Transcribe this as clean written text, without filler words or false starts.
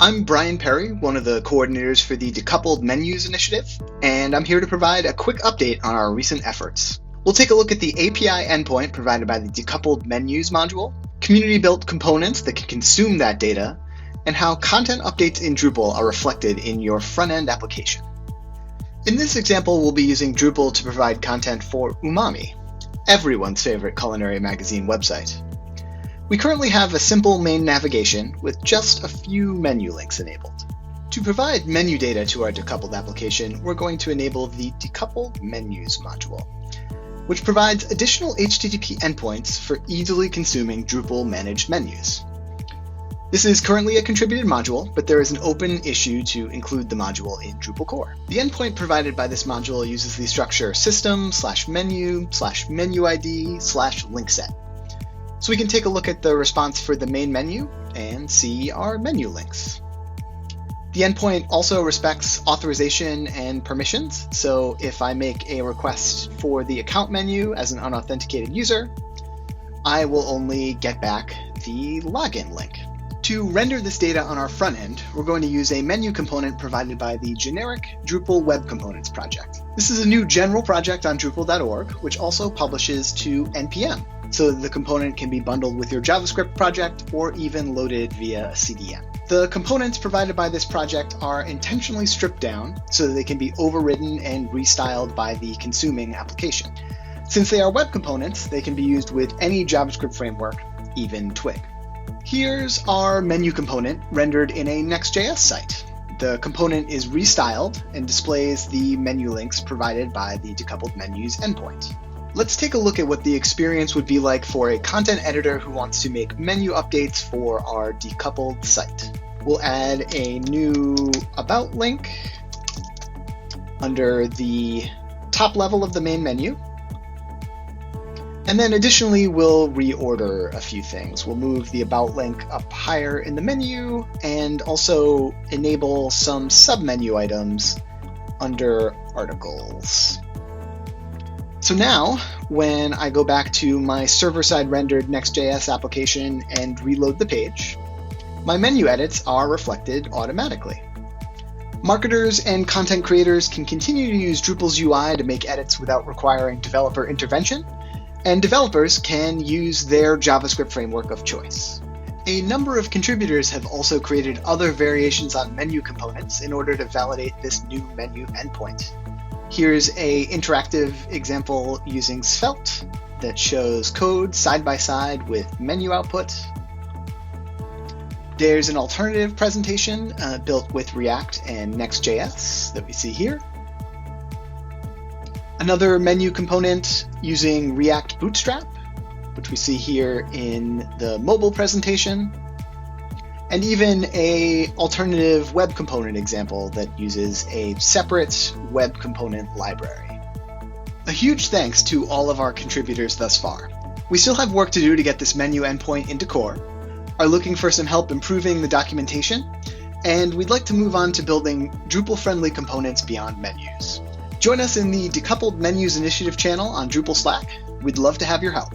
I'm Brian Perry, one of the coordinators for the Decoupled Menus initiative, and I'm here to provide a quick update on our recent efforts. We'll take a look at the API endpoint provided by the Decoupled Menus module, community-built components that can consume that data, and how content updates in Drupal are reflected in your front-end application. In this example, we'll be using Drupal to provide content for Umami, everyone's favorite culinary magazine website. We currently have a simple main navigation with just a few menu links enabled. To provide menu data to our decoupled application, we're going to enable the Decoupled Menus module, which provides additional HTTP endpoints for easily consuming Drupal managed menus. This is currently a contributed module, but there is an open issue to include the module in Drupal core. The endpoint provided by this module uses the structure system/menu/menuid/linkset. So we can take a look at the response for the main menu and see our menu links. The endpoint also respects authorization and permissions, so if I make a request for the account menu as an unauthenticated user, I will only get back the login link. To render this data on our front end, we're going to use a menu component provided by the generic Drupal Web Components project. This is a new general project on Drupal.org, which also publishes to NPM, so that the component can be bundled with your JavaScript project or even loaded via a CDN. The components provided by this project are intentionally stripped down so that they can be overridden and restyled by the consuming application. Since they are web components, they can be used with any JavaScript framework, even Twig. Here's our menu component rendered in a Next.js site. The component is restyled and displays the menu links provided by the Decoupled Menus endpoint. Let's take a look at what the experience would be like for a content editor who wants to make menu updates for our decoupled site. We'll add a new About link under the top level of the main menu. And then additionally, we'll reorder a few things. We'll move the About link up higher in the menu and also enable some submenu items under Articles. So now, when I go back to my server-side rendered Next.js application and reload the page, my menu edits are reflected automatically. Marketers and content creators can continue to use Drupal's UI to make edits without requiring developer intervention, and developers can use their JavaScript framework of choice. A number of contributors have also created other variations on menu components in order to validate this new menu endpoint. Here's an interactive example using Svelte that shows code side by side with menu output. There's an alternative presentation built with React and Next.js that we see here. Another menu component using React Bootstrap, which we see here in the mobile presentation, and even an alternative web component example that uses a separate web component library. A huge thanks to all of our contributors thus far. We still have work to do to get this menu endpoint into core, are looking for some help improving the documentation, and we'd like to move on to building Drupal-friendly components beyond menus. Join us in the Decoupled Menus Initiative channel on Drupal Slack. We'd love to have your help.